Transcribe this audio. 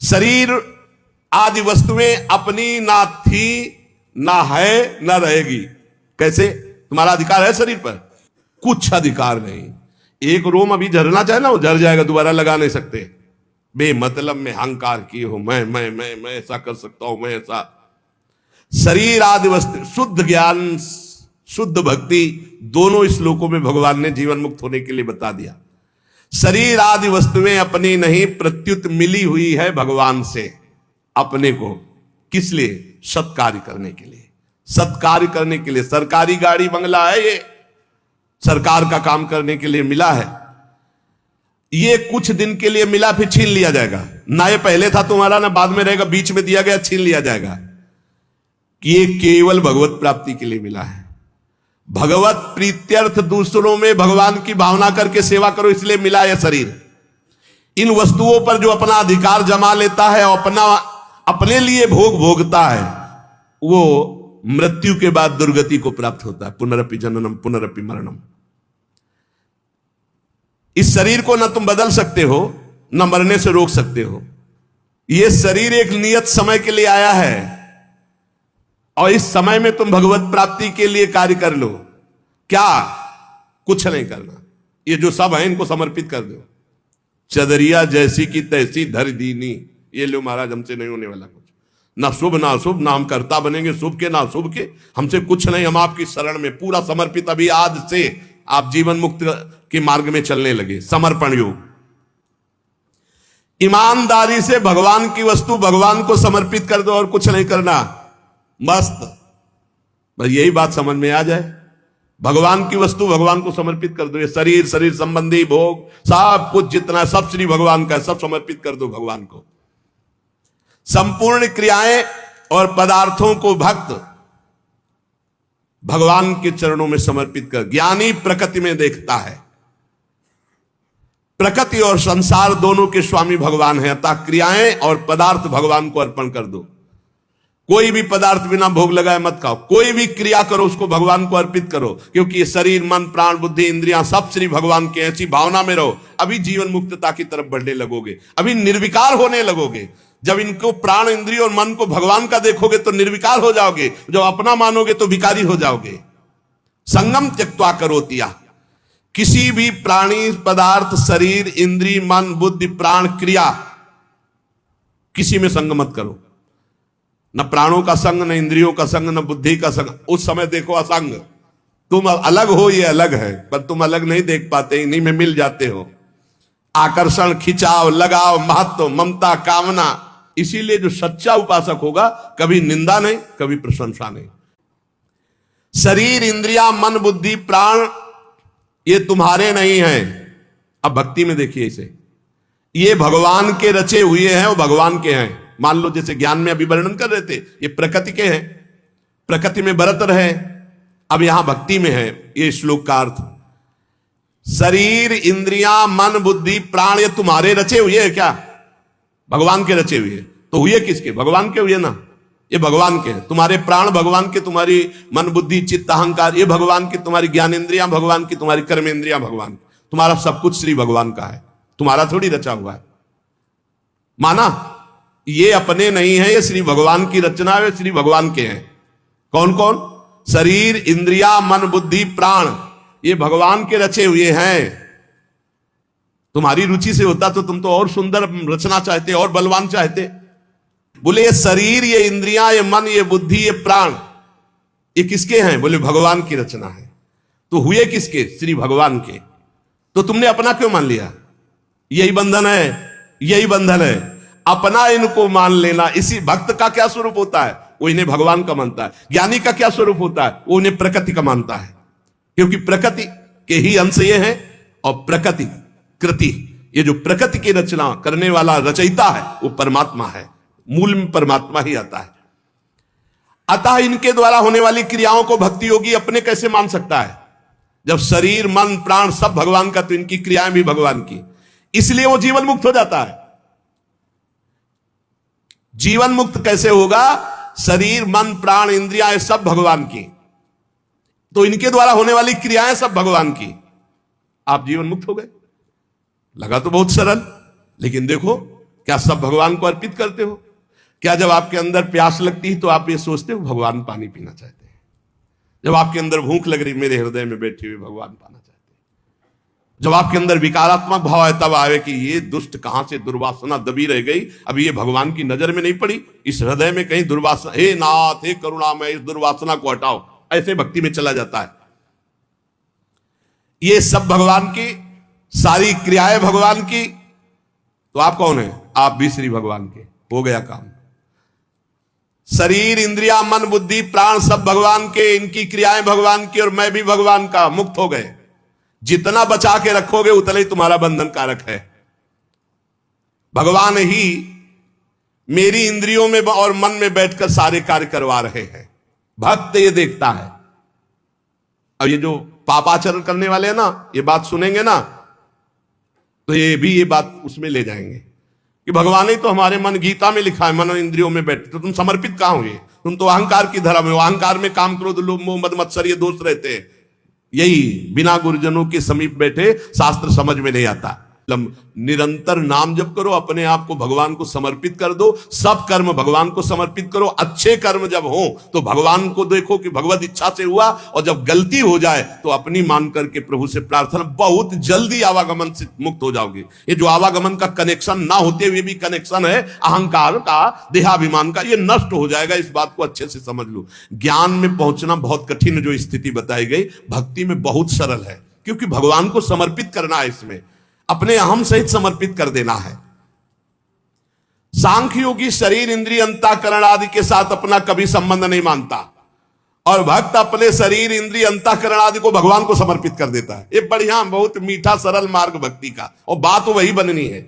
शरीर आदि वस्तुएं अपनी ना थी, ना है, ना रहेगी। कैसे? तुम्हारा अधिकार है शरीर पर? कुछ अधिकार नहीं। एक रोम अभी झरना चाहे ना, वो झर जाएगा, दोबारा लगा नहीं सकते। बेमतलब में अहंकार किए हो, मैं ऐसा कर सकता हूं, मैं ऐसा। शरीर आदि वस्तु, शुद्ध ज्ञान, शुद्ध भक्ति, दोनों श्लोकों में भगवान ने जीवन मुक्त होने के लिए बता दिया। शरीर आदि वस्तुएं अपनी नहीं, प्रत्युत मिली हुई है भगवान से अपने को। किस लिए? सत्कार्य करने के लिए, सत्कार्य करने के लिए। सरकारी गाड़ी बंगला है, ये सरकार का काम करने के लिए मिला है। ये कुछ दिन के लिए मिला, फिर छीन लिया जाएगा। ना ये पहले था तुम्हारा, ना बाद में रहेगा, बीच में दिया गया, छीन लिया जाएगा। कि ये केवल भगवत प्राप्ति के लिए मिला है। भगवत प्रीत्यर्थ, दूसरों में भगवान की भावना करके सेवा करो, इसलिए मिला यह शरीर। इन वस्तुओं पर जो अपना अधिकार जमा लेता है और अपने लिए भोग भोगता है, वो मृत्यु के बाद दुर्गति को प्राप्त होता है। पुनरपि जननम पुनरपि मरणम। इस शरीर को ना तुम बदल सकते हो, ना मरने से रोक सकते हो। यह शरीर एक नियत समय के लिए आया है, और इस समय में तुम भगवत प्राप्ति के लिए कार्य कर लो। क्या? कुछ नहीं करना। ये जो सब है, इनको समर्पित कर दो। चदरिया जैसी की तैसी धर दीनी। ये लो महाराज, हमसे नहीं होने वाला कुछ। ना शुभ ना अशुभ, ना हम कर्ता बनेंगे शुभ के ना अशुभ के। हमसे कुछ नहीं, हम आपकी शरण में पूरा समर्पित। अभी आज से आप जीवन मुक्त के मार्ग में चलने लगे। समर्पण योग। ईमानदारी से भगवान की वस्तु भगवान को समर्पित कर दो, और कुछ नहीं करना। मस्त। बस यही बात समझ में आ जाए, भगवान की वस्तु भगवान को समर्पित कर दो। ये शरीर, शरीर संबंधी भोग, सब कुछ जितना, सब श्री भगवान का, सब समर्पित कर दो भगवान को। संपूर्ण क्रियाएं और पदार्थों को भक्त भगवान के चरणों में समर्पित कर। ज्ञानी प्रकृति में देखता है। प्रकृति और संसार दोनों के स्वामी भगवान है, अतः क्रियाएं और पदार्थ भगवान को अर्पण कर दो। कोई भी पदार्थ बिना भोग लगाए मत खाओ। कोई भी क्रिया करो, उसको भगवान को अर्पित करो, क्योंकि ये शरीर, मन, प्राण, बुद्धि, इंद्रियां सब श्री भगवान के। ऐसी भावना में रहो, अभी जीवन मुक्तता की तरफ बढ़ने लगोगे, अभी निर्विकार होने लगोगे। जब इनको प्राण, इंद्रिय और मन को भगवान का देखोगे तो निर्विकार हो जाओगे। जब अपना मानोगे तो भिकारी हो जाओगे। संगम त्यक्त्वा करोतिया। किसी भी प्राणी, पदार्थ, शरीर, इंद्रिय, मन, बुद्धि, प्राण, क्रिया, किसी में संग मत करो। न प्राणों का संग, न इंद्रियों का संग, न बुद्धि का संग। उस समय देखो असंग। तुम अलग हो, ये अलग है, पर तुम अलग नहीं देख पाते, इन्हीं में मिल जाते हो। आकर्षण, खिंचाव, लगाव, महत्व, ममता, कामना। इसीलिए जो सच्चा उपासक होगा, कभी निंदा नहीं, कभी प्रशंसा नहीं। शरीर, इंद्रिया, मन, बुद्धि, प्राण, ये तुम्हारे नहीं हैं। अब भक्ति में देखिए इसे, ये भगवान के रचे हुए हैं, वो भगवान के हैं। मान लो जैसे ज्ञान में अभी वर्णन कर रहे थे, ये प्रकृति के हैं, प्रकृति में बरत रहे। अब यहां भक्ति में है ये श्लोक का अर्थ। शरीर, इंद्रियां, मन, बुद्धि, प्राण, ये तुम्हारे रचे हुए हैं क्या? भगवान के रचे हुए। तो हुए किसके? भगवान के हुए ना। ये भगवान के हैं। तुम्हारे प्राण भगवान के, तुम्हारी मन, बुद्धि, चित्त, अहंकार ये भगवान की, तुम्हारी ज्ञान इंद्रियां भगवान की, तुम्हारी कर्म इंद्रियां भगवान की। तुम्हारा सब कुछ श्री भगवान का है, तुम्हारा थोड़ी रचा हुआ है। माना? ये अपने नहीं है, ये श्री भगवान की रचना है, श्री भगवान के हैं। कौन कौन? शरीर, इंद्रिया, मन, बुद्धि, प्राण, ये भगवान के रचे हुए हैं। तुम्हारी रुचि से होता तो तुम तो और सुंदर रचना चाहते, और बलवान चाहते। बोले ये शरीर, ये इंद्रियां, ये मन, ये बुद्धि, ये प्राण, ये किसके हैं? बोले भगवान की रचना है। तो हुए किसके? श्री भगवान के। तो तुमने अपना क्यों मान लिया? यही बंधन है, यही बंधन है, अपना इनको मान लेना। इसी भक्त का क्या स्वरूप होता है? वो इन्हें भगवान का मानता है। ज्ञानी का क्या स्वरूप होता है? वो उन्हें प्रकृति का मानता है, क्योंकि प्रकृति के ही अंश ये है। और प्रकृति, कृति, ये जो प्रकृति की रचना करने वाला रचयिता है, वो परमात्मा है। मूल में परमात्मा ही आता है। अतः इनके द्वारा होने वाली क्रियाओं को भक्ति योगी अपने कैसे मान सकता है? जब शरीर, मन, प्राण सब भगवान का, तो इनकी क्रियाएं भी भगवान की। इसलिए वो जीवन मुक्त हो जाता है। जीवन मुक्त कैसे होगा? शरीर, मन, प्राण, इंद्रियां सब भगवान की, तो इनके द्वारा होने वाली क्रियाएं सब भगवान की। आप जीवन मुक्त हो गए। लगा तो बहुत सरल, लेकिन देखो क्या सब भगवान को अर्पित करते हो? क्या जब आपके अंदर प्यास लगती है तो आप ये सोचते हो भगवान पानी पीना चाहते हैं? जब आपके अंदर भूख लग रही, मेरे हृदय में बैठे हुए भगवान पाना चाहते हैं। जब आपके अंदर विकारात्मक भाव है, तब आवे कि ये दुष्ट कहां से दुर्वासना दबी रह गई, अभी ये भगवान की नजर में नहीं पड़ी, इस हृदय में कहीं दुर्वासना, हे नाथ हे करुणामय, इस दुर्वासना को हटाओ। ऐसे भक्ति में चला जाता है। ये सब भगवान की, सारी क्रियाएं भगवान की, तो आप कौन है? आप भी श्री भगवान के। हो गया काम। शरीर, इंद्रिया, मन, बुद्धि, प्राण सब भगवान के, इनकी क्रियाएं भगवान की, और मैं भी भगवान का। मुक्त हो गए। जितना बचा के रखोगे उतना ही तुम्हारा बंधन कारक है। भगवान ही मेरी इंद्रियों में और मन में बैठकर सारे कार्य करवा रहे हैं। भक्त ये देखता है। अब ये जो पापाचरण करने वाले हैं ना, ये बात सुनेंगे ना तो ये भी ये बात उसमें ले जाएंगे कि भगवान ही तो हमारे मन, गीता में लिखा है, मन और इंद्रियों में बैठे, तो तुम समर्पित कहां हुए? तुम तो अहंकार की धरा में हो। अहंकार में काम, क्रोध, लोभ, मोह, मद, मत्सर ये दोष रहते हैं। यही बिना गुरुजनों के समीप बैठे शास्त्र समझ में नहीं आता। निरंतर नाम जप करो, अपने आप को भगवान को समर्पित कर दो, सब कर्म भगवान को समर्पित करो। अच्छे कर्म जब हो तो भगवान को देखो कि भगवत इच्छा से हुआ, और जब गलती हो जाए तो अपनी मान करके प्रभु से प्रार्थना, बहुत जल्दी आवागमन से मुक्त हो जाओगे। ये जो आवागमन का कनेक्शन ना होते हुए भी कनेक्शन है अहंकार का, देहाभिमान का, ये नष्ट हो जाएगा। इस बात को अच्छे से समझ लो। ज्ञान में पहुंचना बहुत कठिन जो स्थिति बताई गई, भक्ति में बहुत सरल है, क्योंकि भगवान को समर्पित करना है, इसमें अपने अहम सहित समर्पित कर देना है। सांख्य योगी शरीर, इंद्रिय, अंतःकरण आदि के साथ अपना कभी संबंध नहीं मानता, और भक्त अपने शरीर, इंद्रिय, अंतःकरण आदि को भगवान को समर्पित कर देता है। ये बढ़िया, बहुत मीठा सरल मार्ग भक्ति का, और बात वही बननी है।